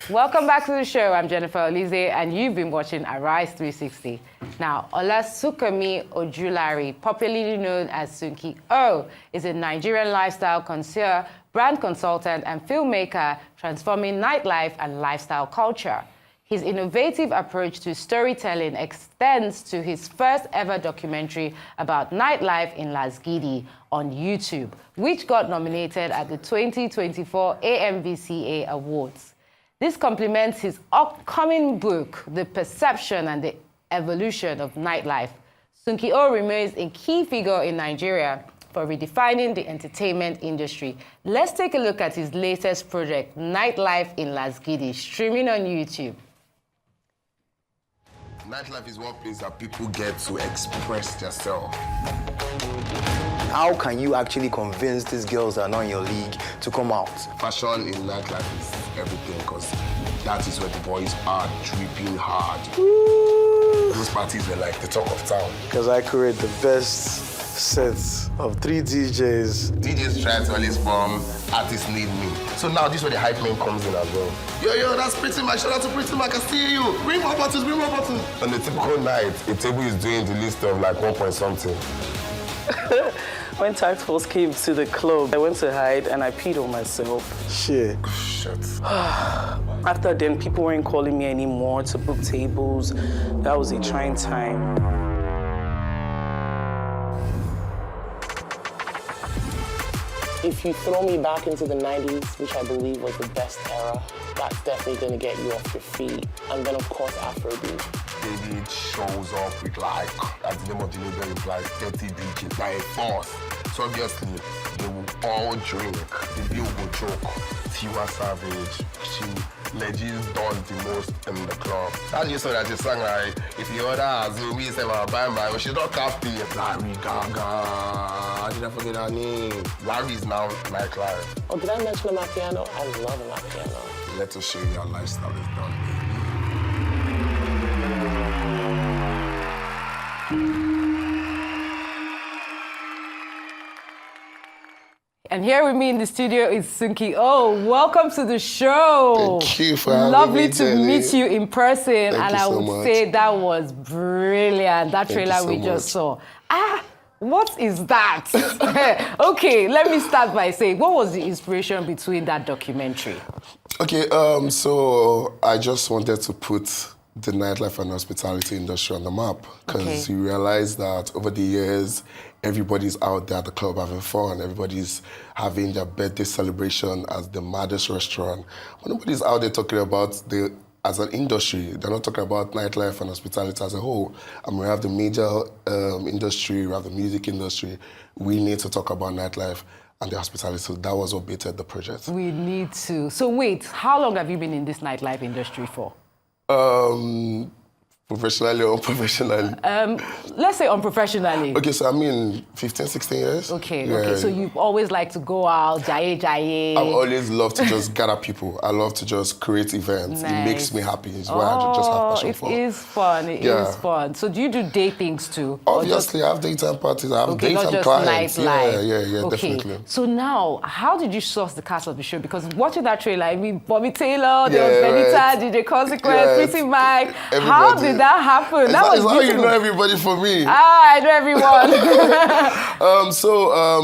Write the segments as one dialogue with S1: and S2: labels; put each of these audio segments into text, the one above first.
S1: Welcome back to the show. I'm Jennifer Olize, and you've been watching Arise 360. Now, Olasunkanmi Ojulari, popularly known as Sunky O, is a Nigerian lifestyle connoisseur, brand consultant, and filmmaker transforming nightlife and lifestyle culture. His innovative approach to storytelling extends to his first ever documentary about nightlife in Lasgidi on YouTube, which got nominated at the 2024 AMVCA Awards. This complements his upcoming book, The Perception and the Evolution of Nightlife. Sunky O remains a key figure in Nigeria for redefining the entertainment industry. Let's take a look at his latest project, Nightlife in Lasgidi, streaming on YouTube.
S2: Nightlife is one place that people get to express themselves.
S3: How can you actually convince these girls that are not in your league to come out?
S2: Fashion in nightlife is everything because that is where the boys are dripping hard. Those parties were like the talk of town.
S4: Because I create the best sets of 3 DJs.
S2: DJs try to always form, artists need me. So now this is where the hype man comes in as well. Yo, that's Pretty Mac, shout out to Pretty Mac, I see you. Bring more bottles, bring more bottles. On the typical night, a table is doing the list of like 1 point something.
S5: When Task Force came to the club, I went to hide and I peed on myself.
S4: Shit.
S2: Shit.
S5: After then, people weren't calling me anymore to book tables. That was a trying time. If you throw me back into the 90s, which I believe was the best era, that's definitely gonna get you off your feet. And then, of course, Afrobeat.
S2: David shows up with like, as the name of the label implies, 30 DJs by force. So obviously, they will all drink. The bill will choke. Tiwa Savage, she legit does the most in the club. That's just so that the song, like, if you order Azumi, say, bye, she's not happy. Larry Gaga. How did I forget her name? Larry is now nightlife.
S5: Oh, did I mention my piano? I love my piano.
S2: Let us show you how lifestyle is done, baby.
S1: And here with me in the studio is Sunky O. Welcome to the show.
S2: Thank you for having me,
S1: Lovely to
S2: Jenny.
S1: meet you in person.
S2: Thank
S1: and
S2: you
S1: I
S2: so
S1: would
S2: much.
S1: say that was brilliant. That
S2: Thank you
S1: trailer
S2: so
S1: we just
S2: much.
S1: saw. What is that? Okay, let me start by saying, what was the inspiration between that documentary?
S2: Okay, so I just wanted to put the nightlife and hospitality industry on the map because you realize that over the years, everybody's out there at the club having fun. Everybody's having their birthday celebration as the maddest restaurant. But nobody's out there talking about as an industry. They're not talking about nightlife and hospitality as a whole. And we have the major industry, we have the music industry. We need to talk about nightlife and the hospitality. So that was what baited the project.
S1: We need to. So wait, how long have you been in this nightlife industry for?
S2: Professionally or unprofessionally?
S1: Let's say unprofessionally.
S2: Okay, so I mean 15, 16 years.
S1: Okay, so you've always liked to go out, jaye.
S2: I've always loved to just gather people. I love to just create events.
S1: Nice.
S2: It makes me happy. It's what I just have passion for.
S1: It is fun. It is fun. So do you do day things too?
S2: Obviously, I have daytime parties. I have
S1: not
S2: daytime
S1: just
S2: clients.
S1: nightlife.
S2: Yeah,
S1: Okay.
S2: definitely.
S1: So now, how did you source the cast of the show? Because watching that trailer, I mean, Bobby Taylor, there was Benita, DJ Consequence, Pretty Mike. How did that happen? That was
S2: how you
S1: beautiful.
S2: know everybody for me.
S1: I know everyone.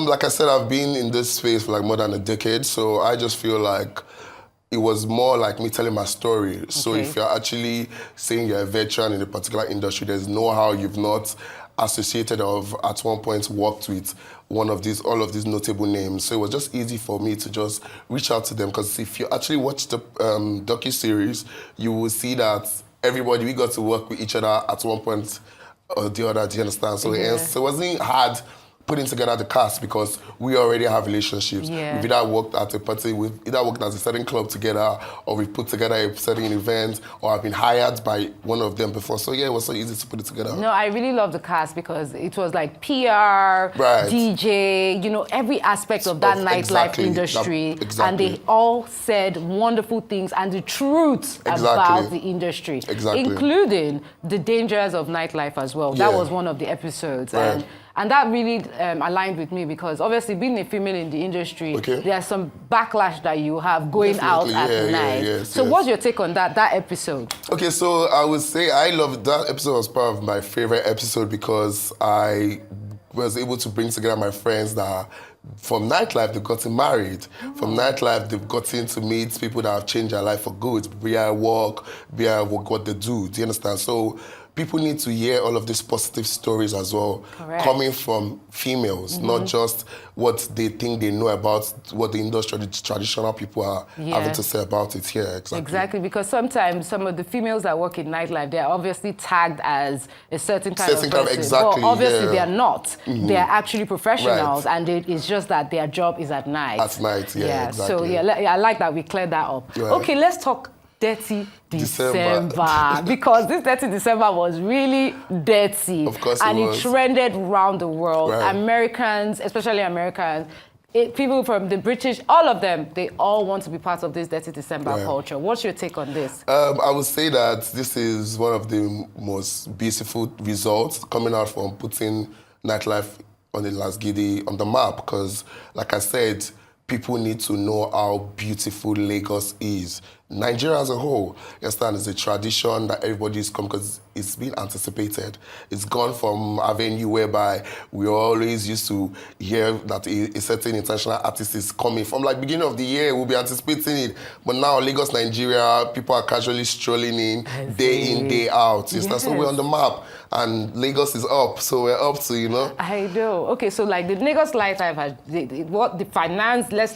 S2: Like I said, I've been in this space for like more than a decade. So I just feel like it was more like me telling my story. So if you're actually saying you're a veteran in a particular industry, there's no how you've not associated of at one point worked with all of these notable names. So it was just easy for me to just reach out to them because if you actually watch the docu-series, you will see that everybody, we got to work with each other at one point or the other, do you understand? So, so it wasn't hard putting together the cast because we already have relationships. We've either worked at a party, we've either worked at a certain club together, or we've put together a certain event, or I've been hired by one of them before. So it was so easy to put it together.
S1: No, I really love the cast because it was like PR, DJ, you know, every aspect of that nightlife industry. And they all said wonderful things and the truth about the industry, including the dangers of nightlife as well. That was one of the episodes. And And that really aligned with me because obviously being a female in the industry, there's some backlash that you have going out at night. So what's your take on that episode?
S2: Okay, so I would say I love that episode. Was part of my favorite episode because I was able to bring together my friends that from nightlife they've gotten married. From nightlife they've gotten to meet people that have changed their life for good. Be I work, be I work what they do. Do you understand? So people need to hear all of these positive stories as well, coming from females, not just what they think they know about what the industry, the traditional people are having to say about it here.
S1: Exactly, because sometimes some of the females that work in nightlife, they're obviously tagged as a certain kind of person. But obviously they are not. They are actually professionals, and it's just that their job is at night.
S2: At night, exactly.
S1: So I like that we cleared that up. Okay, let's talk Detty December. Because this Detty December was really dirty.
S2: Of course
S1: and
S2: it was.
S1: It trended around the world. Americans, especially Americans, people from the British, all of them, they all want to be part of this Detty December culture. What's your take on this?
S2: I would say that this is one of the most beautiful results coming out from putting nightlife on the Lasgidi on the map because, like I said, people need to know how beautiful Lagos is. Nigeria as a whole, you understand, it's a tradition that everybody's come because it's been anticipated. It's gone from a venue whereby we always used to hear that a certain international artist is coming. From like beginning of the year, we'll be anticipating it. But now Lagos, Nigeria, people are casually strolling in, day in, day out. So we're on the map. And Lagos is up, so we're up to, you know.
S1: I know. Okay, so like the Lagos Nightlife has what the finance. Let's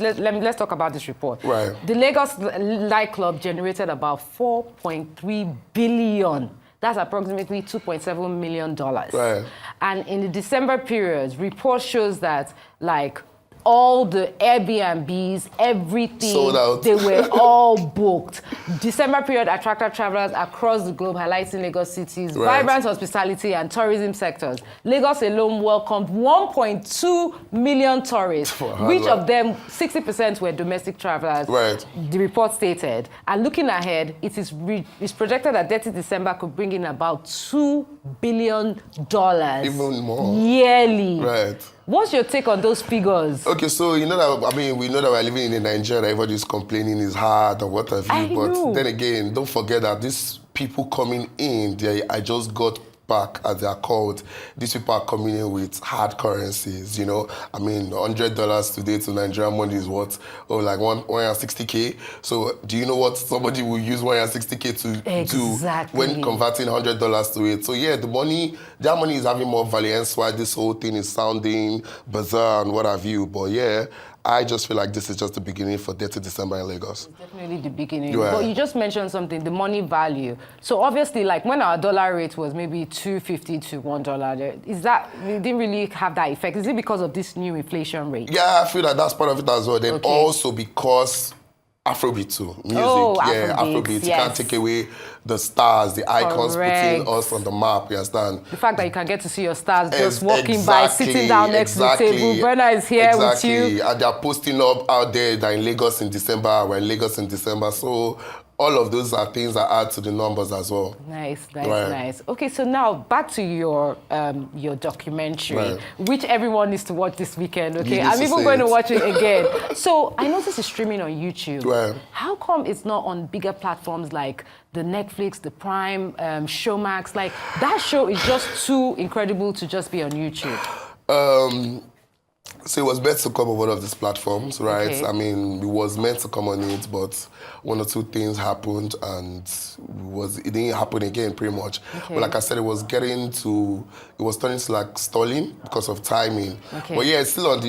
S1: talk about this report.
S2: Right.
S1: The Lagos nightclub generated about 4.3 billion. That's approximately $2.7 million.
S2: Right.
S1: And in the December period, report shows that like all the Airbnbs, everything,
S2: sold out.
S1: They were all booked. December period attracted travelers across the globe, highlighting Lagos City's vibrant hospitality and tourism sectors. Lagos alone welcomed 1.2 million tourists, which of them 60% were domestic travelers, the report stated. And looking ahead, it's projected that Detty December could bring in about $2 billion.
S2: Even more.
S1: Yearly.
S2: Right.
S1: What's your take on those figures?
S2: Okay, so you know that, I mean, we know that we're living in Nigeria, everybody's complaining is hard or what have you, but then again, don't forget that these people coming in, I just got back, as they are called, these people are coming in with hard currencies, you know. I mean, $100 today to Nigerian money is what? Oh, like 160K. So do you know what somebody will use 160K to do when converting $100 to it? So yeah, their money is having more value, hence why this whole thing is sounding bizarre and what have you. But yeah, I just feel like this is just the beginning for Detty December in Lagos.
S1: It's definitely the beginning. But you just mentioned something, the money value. So obviously, like when our dollar rate was maybe $2.50 to $1, it didn't really have that effect? Is it because of this new inflation rate?
S2: Yeah, I feel that that's part of it as well. Then also because Afrobeat too, music, Afrobeat. You can't take away the stars, the icons putting us on the map, you understand?
S1: The fact that you can get to see your stars just walking by, sitting down next to the table. Brenna is here with you.
S2: And they're posting up out there that in Lagos in December, we're in Lagos in December. So all of those are things that add to the numbers as well.
S1: Nice. Okay, so now back to your documentary, which everyone needs to watch this weekend, okay? I'm even going to watch it again. So I noticed it's streaming on YouTube. How come it's not on bigger platforms like the Netflix, the Prime, Showmax? Like, that show is just too incredible to just be on YouTube.
S2: So it was meant to come on one of these platforms, right?
S1: Okay.
S2: I mean, it was meant to come on it, but one or two things happened and it didn't happen again, pretty much. But like I said, it was turning to like stalling because of timing. But yeah, it's still on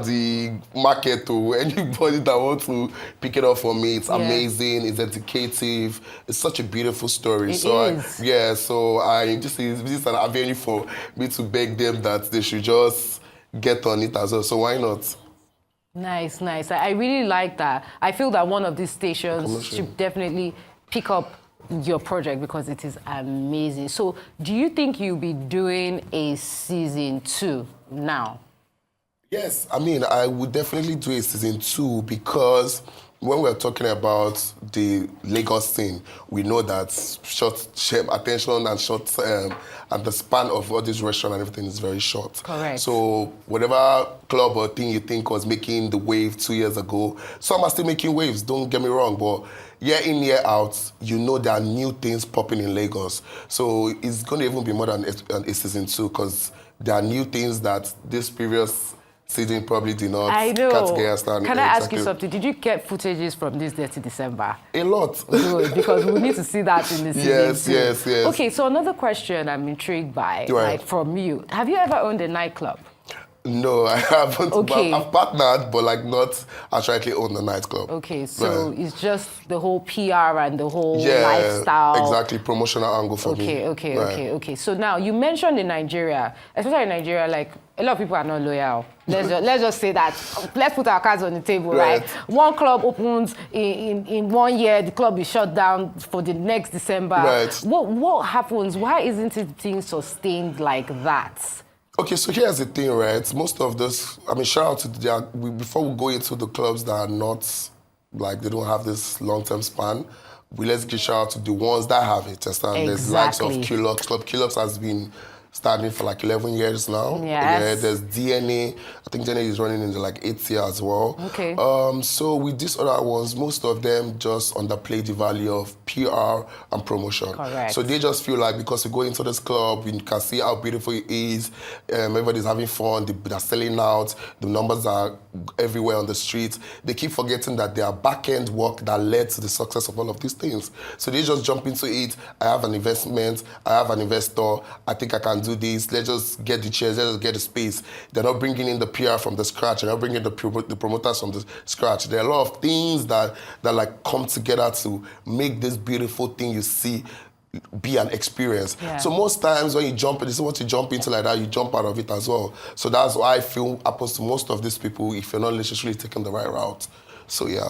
S2: the market to anybody that wants to pick it up for me. It's amazing, it's educative, it's such a beautiful story. So this is an avenue for me to beg them that they should just get on it as well. So why not?
S1: Nice. I really like that. I feel that one of these stations should definitely pick up your project because it is amazing. So do you think you'll be doing a season 2 now?
S2: Yes, I mean, I would definitely do a season 2 because when we're talking about the Lagos scene, we know that short attention and short and the span of all this restaurant and everything is very short.
S1: Correct.
S2: So whatever club or thing you think was making the wave 2 years ago, some are still making waves, don't get me wrong, but year in, year out, you know there are new things popping in Lagos. So it's going to even be more than a season 2 because there are new things that this previous season probably did not.
S1: I know. Can I ask you
S2: Exactly.
S1: something? Did you get footages from this Detty December?
S2: A lot.
S1: Good, because we need to see that in the season.
S2: Yes.
S1: Okay, so another question I'm intrigued by,
S2: Right.
S1: like from you. Have you ever owned a nightclub?
S2: No, I haven't.
S1: Okay.
S2: But I've partnered, but like not actually owned a nightclub.
S1: Okay, so
S2: Right.
S1: it's just the whole PR and the whole lifestyle.
S2: Exactly, promotional angle for me.
S1: Okay. So now you mentioned in Nigeria, especially in Nigeria, like a lot of people are not loyal. Let's just say that. Let's put our cards on the table, right? One club opens in 1 year, the club is shut down for the next December.
S2: Right.
S1: What happens? Why isn't it being sustained like that?
S2: Okay, so here's the thing, right? Most of this, I mean, shout out to before we go into the clubs that are not, like, they don't have this long-term span, let's give shout out to the ones that have it. Understand? There's likes of Q-Lux. Club Q-Lux has been starting for like 11 years now.
S1: Yes.
S2: Yeah, there's DNA. I think DNA is running into like 8th year as well.
S1: Okay.
S2: So with these other ones, most of them just underplay the value of PR and promotion.
S1: Correct.
S2: So they just feel like because we go into this club, we can see how beautiful it is, everybody's having fun, they're selling out, the numbers are everywhere on the streets. They keep forgetting that there are back-end work that led to the success of all of these things. So they just jump into it. I have an investment, I have an investor, I think I can do this, let's just get the chairs, let's just get the space. They're not bringing in the PR from the scratch, they're not bringing the promoters from the scratch. There are a lot of things that like come together to make this beautiful thing you see be an experience.
S1: Yeah.
S2: So most times when you jump, this is what you jump into like that, you jump out of it as well. So that's why I feel happens to most of these people if you're not necessarily taking the right route. So yeah.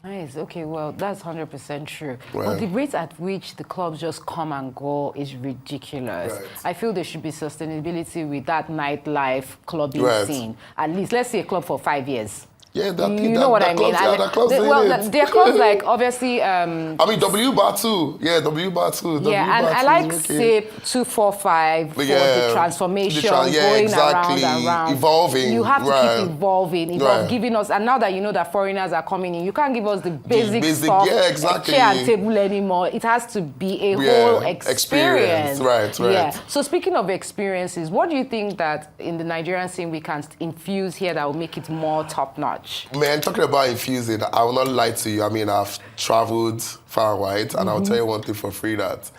S1: Nice. Okay, well, that's 100% true.
S2: Right.
S1: But the rate at which the clubs just come and go is ridiculous.
S2: Right.
S1: I feel there should be sustainability with that nightlife clubbing
S2: Right.
S1: scene. At least, let's say a club for 5 years.
S2: Yeah,
S1: You know what I mean?
S2: There
S1: are clubs like, obviously...
S2: I mean, W Bar 2. Yeah, W Bar 2.
S1: Yeah, and I like SIP 245 for the transformation, going around and around.
S2: Evolving.
S1: You have to keep evolving,
S2: Right.
S1: giving us, and now that you know that foreigners are coming in, you can't give us the basic stuff,
S2: yeah, exactly.
S1: chair and table anymore. It has to be a whole experience.
S2: Right.
S1: Yeah. So speaking of experiences, what do you think that in the Nigerian scene we can infuse here that will make it more top-notch?
S2: Man, talking about infusing, I will not lie to you. I mean, I've traveled far and wide, and I'll tell you one thing for free, that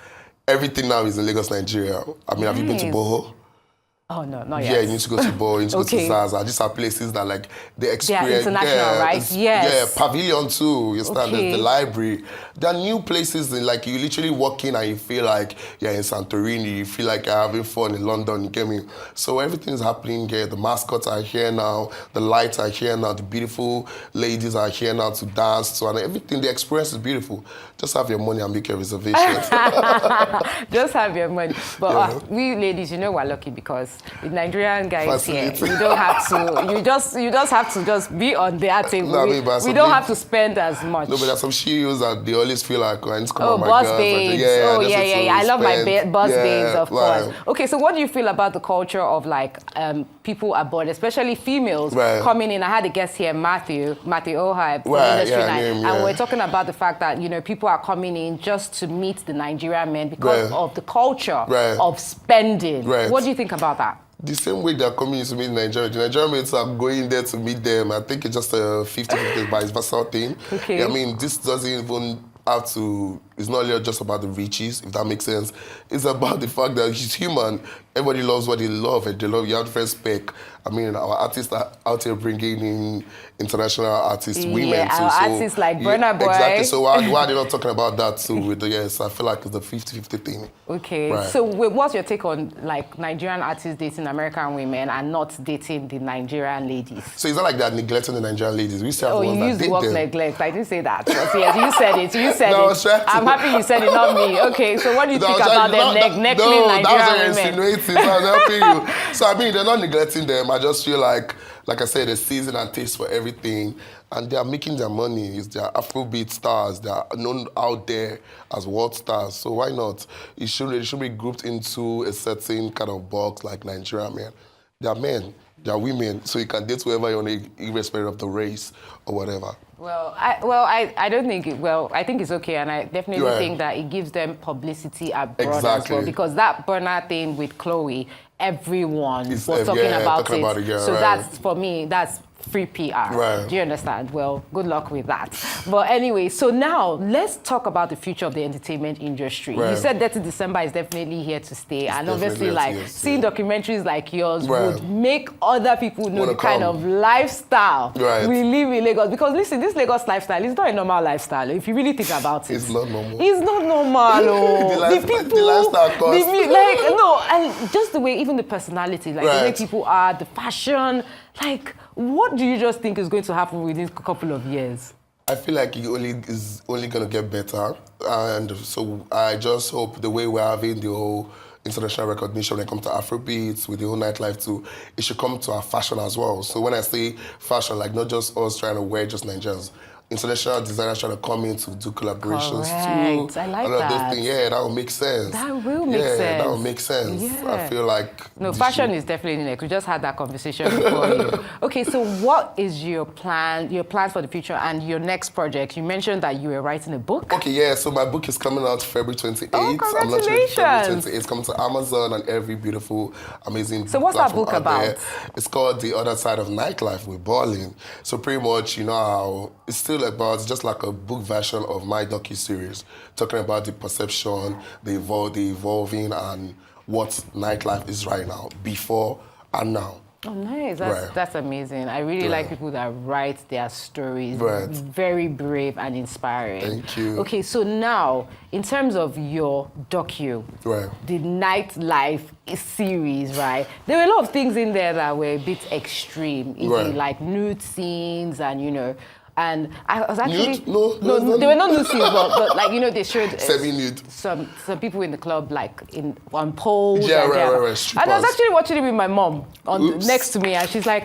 S2: everything now is in Lagos, Nigeria. I mean, have you been to Boho?
S1: Oh, no, not yet.
S2: Yeah, you need to go to Boho, you need to go to Zaza. These are places that, like, they experience.
S1: They are international, right? Yes.
S2: Yeah, Pavilion too, you understand?
S1: Okay.
S2: There's the library. There are new places, like, you literally walk in and you feel like you're in Santorini, you feel like you're having fun in London, you get me? So everything's happening here. The mascots are here now, the lights are here now, the beautiful ladies are here now to dance to, and everything, the experience is beautiful. Just have your money and make your reservations.
S1: Just have your money. But we ladies, you know we're lucky because with Nigerian guys here, you don't have to, you just have to just be on their table.
S2: No,
S1: we don't have to spend as much.
S2: No, but there's some sheos that they always feel like, I need to come
S1: Oh,
S2: on my
S1: boss
S2: girls.
S1: babes. I love my boss babes, of course. Okay, so what do you feel about the culture of like people abroad, especially females coming in? I had a guest here, Matthew Ohio from Industry Night, and we're talking about the fact that, you know, people are coming in just to meet the Nigerian men because of the culture of spending. What do you think about that?
S2: The same way they're coming to meet Nigeria, the Nigerian mates are going there to meet them. I think it's just a 50-50 vice versa thing.
S1: Okay.
S2: Yeah, I mean, this doesn't even have to, it's not really just about the riches, if that makes sense. It's about the fact that he's human. Everybody loves what they love, and they love your different spec. I mean, our artists are out here bringing in international artists, women too.
S1: Our artists like Burna Boy.
S2: Exactly, so why are they not talking about that too? With the, I feel like it's the 50-50 thing.
S1: Okay, so what's your take on like Nigerian artists dating American women and not dating the Nigerian ladies?
S2: So it's not like they're neglecting the Nigerian ladies. We still have the ones
S1: you
S2: that
S1: used the
S2: date
S1: word
S2: them.
S1: neglect. I didn't say that. But yes, you said it. You said
S2: No,
S1: it. I'm happy you said it, not me. Okay, so what do you think about them neglecting Nigerian women?
S2: That's what you're insinuating. So I'm helping you. So I mean, they're not neglecting them. I just feel like like I said, there's season and taste for everything, and they are making their money. They're Afrobeat stars. They are known out there as world stars. So why not? They should be grouped into a certain kind of box like Nigerian men. They are men. They are women. So you can date whoever you want, irrespective of the race or whatever.
S1: Well, I don't think I think it's okay, and I definitely
S2: Right.
S1: think that it gives them publicity abroad as
S2: Exactly.
S1: well, because that burner thing with Chloe, everyone was
S2: It's,
S1: talking about
S2: talking
S1: it.
S2: about it, yeah,
S1: so
S2: right.
S1: that's, for me, that's free PR.
S2: Right.
S1: Do you understand? Well, good luck with that. But anyway, so now let's talk about the future of the entertainment industry. You
S2: Right.
S1: said Detty December is definitely here to stay, and obviously,
S2: definitely
S1: like
S2: here to stay.
S1: seeing documentaries like yours
S2: Right.
S1: would make other people know
S2: Wanna
S1: the kind
S2: come.
S1: of lifestyle
S2: Right.
S1: we live in Lagos. Because listen, this Lagos lifestyle is not a normal lifestyle. If you really think about it,
S2: It's not normal.
S1: It's not normal. Oh.
S2: The lifestyle cost.
S1: And just the way, even the personality, like the way
S2: Right.
S1: people are, the fashion, like, what do you just think is going to happen within a couple of years?
S2: I feel like it is only going to get better. And so I just hope the way we're having the whole international recognition when it comes to Afrobeats, with the whole nightlife too, it should come to our fashion as well. So when I say fashion, like not just us trying to wear just Nigerians, international designers trying to come in to do collaborations
S1: Correct.
S2: too.
S1: I like
S2: All of those
S1: that.
S2: things. Yeah, that will make sense.
S1: That will make
S2: Yeah,
S1: sense.
S2: that will make sense.
S1: Yeah.
S2: I feel like...
S1: No, fashion is definitely next. We just had that conversation before you. Okay, so what is your plans for the future and your next project? You mentioned that you were writing a book.
S2: Okay, yeah, so my book is coming out February 28th.
S1: Oh,
S2: I'm launching it
S1: congratulations.
S2: February 28th. It's coming to Amazon and every beautiful, amazing
S1: So what's that
S2: platform
S1: book
S2: out
S1: about?
S2: there. It's called The Other Side of Nightlife with Balling. So pretty much, you know how it's still about, it's just like a book version of my docu-series, talking about the perception, the evolving, and what nightlife is right now, before and now.
S1: Oh, nice.
S2: Right.
S1: That's amazing. I really like people that write their stories.
S2: Right.
S1: Very brave and inspiring.
S2: Thank you.
S1: Okay, so now, in terms of your docu,
S2: Right.
S1: the nightlife series, right? There were a lot of things in there that were a bit extreme.
S2: Right.
S1: Like nude scenes and, and I was actually...
S2: Nude? No,
S1: they were not nude scenes, but like, they showed...
S2: Semi-nude.
S1: Some people in the club, like on poles.
S2: Yeah,
S1: and
S2: right.
S1: and I was
S2: Strippers.
S1: actually watching it with my mom
S2: Oops.
S1: next to me, and she's like,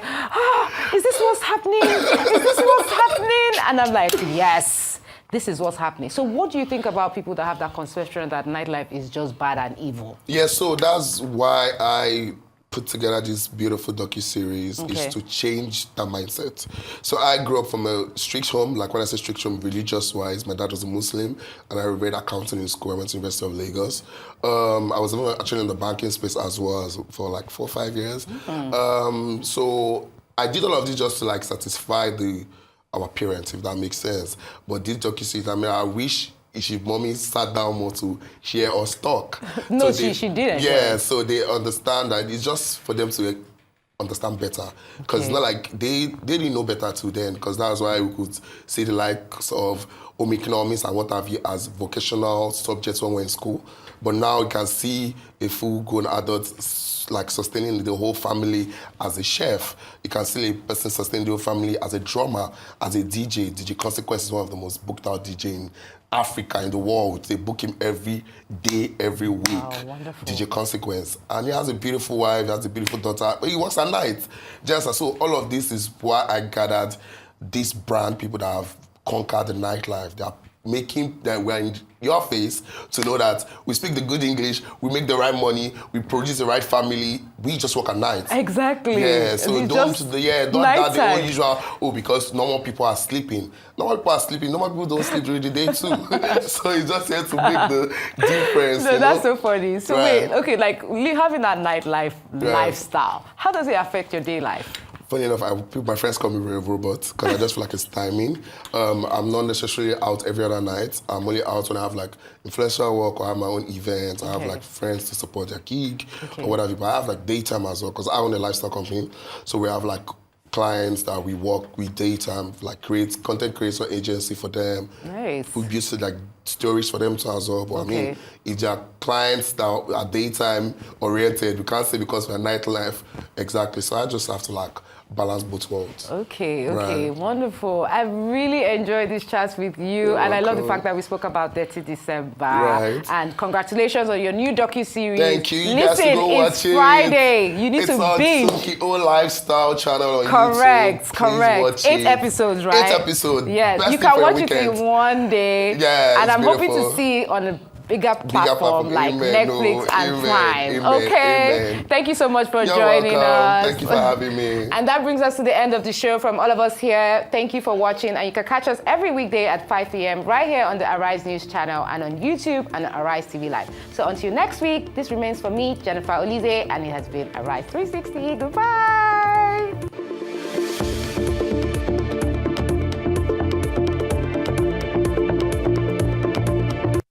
S1: is this what's happening? Is this what's happening? And I'm like, yes, this is what's happening. So what do you think about people that have that conception that nightlife is just bad and evil?
S2: Yeah, so that's why I put together this beautiful docu-series,
S1: Okay.
S2: is to change that mindset. So I grew up from a strict home. Like when I say strict home, religious-wise, my dad was a Muslim, and I read accounting in school. I went to University of Lagos. I was even actually in the banking space as well for like 4 or 5 years. So I did all of this just to like satisfy our parents, if that makes sense. But this docu-series, I wish if mommy sat down more to hear us talk.
S1: No,
S2: So
S1: she didn't.
S2: Yeah, so they understand that it's just for them to understand better. Because it's not like they didn't know better too then, because that's why we could see the likes of home economics and what have you as vocational subjects when we're in school. But now you can see a full-grown adult like sustaining the whole family as a chef. You can see a person sustaining the whole family as a drummer, as a DJ. DJ Consequence is one of the most booked out DJ in Africa, in the world. They book him every day, every week.
S1: Wow, wonderful.
S2: DJ Consequence. And he has a beautiful wife, he has a beautiful daughter, but he works at night. So all of this is why I gathered this brand, people that have conquered the nightlife. They are making that we're in your face to know that we speak the good English, we make the right money, we produce the right family, we just work at night.
S1: Exactly.
S2: Yeah, so
S1: It's
S2: don't
S1: just
S2: that the whole usual, because normal people are sleeping. Normal people are sleeping, normal people don't sleep during the day too. So it's just here to make the difference.
S1: So that's so funny. So
S2: Right.
S1: wait, okay, like having that nightlife
S2: Right.
S1: lifestyle, how does it affect your day life?
S2: Funny enough, my friends call me a robot because I just feel like it's timing. I'm not necessarily out every other night. I'm only out when I have like influential work or I have my own events. I have like friends to support their gig or whatever. But I have like daytime as well because I own a lifestyle company. So we have like clients that we work with daytime, like content creation agency for them.
S1: Nice.
S2: We build like stories for them too as well. But I
S1: Okay.
S2: mean, if there are clients that are daytime oriented, we can't say because we're nightlife exactly. So I just have to like balance both worlds.
S1: Okay,
S2: Right.
S1: wonderful. I really enjoyed this chat with you,
S2: You're
S1: and I love the
S2: welcome.
S1: fact that we spoke about Detty December.
S2: Right.
S1: And congratulations on your new docu-series.
S2: Thank you. You
S1: Listen,
S2: guys can go
S1: it's
S2: watch
S1: Friday.
S2: it.
S1: You need
S2: it's
S1: to
S2: on
S1: binge.
S2: Sunky O Lifestyle channel on
S1: Correct,
S2: YouTube. Please
S1: correct.
S2: watch
S1: 8
S2: it.
S1: episodes, right?
S2: 8 episodes.
S1: Yes,
S2: Best
S1: you
S2: thing
S1: can
S2: for your
S1: watch it in
S2: weekend.
S1: one day.
S2: Yeah,
S1: and
S2: it's
S1: I'm hoping
S2: beautiful.
S1: to see it on a bigger platform like
S2: Amen.
S1: Netflix and
S2: Amen.
S1: Prime.
S2: Amen.
S1: Okay.
S2: Amen.
S1: Thank you so much for
S2: You're
S1: joining
S2: welcome.
S1: us.
S2: Thank you for having me.
S1: And that brings us to the end of the show from all of us here. Thank you for watching, and you can catch us every weekday at 5 p.m. right here on the Arise News channel and on YouTube and Arise TV Live. So until next week, this remains for me, Jennifer Olize, and it has been Arise 360. Goodbye.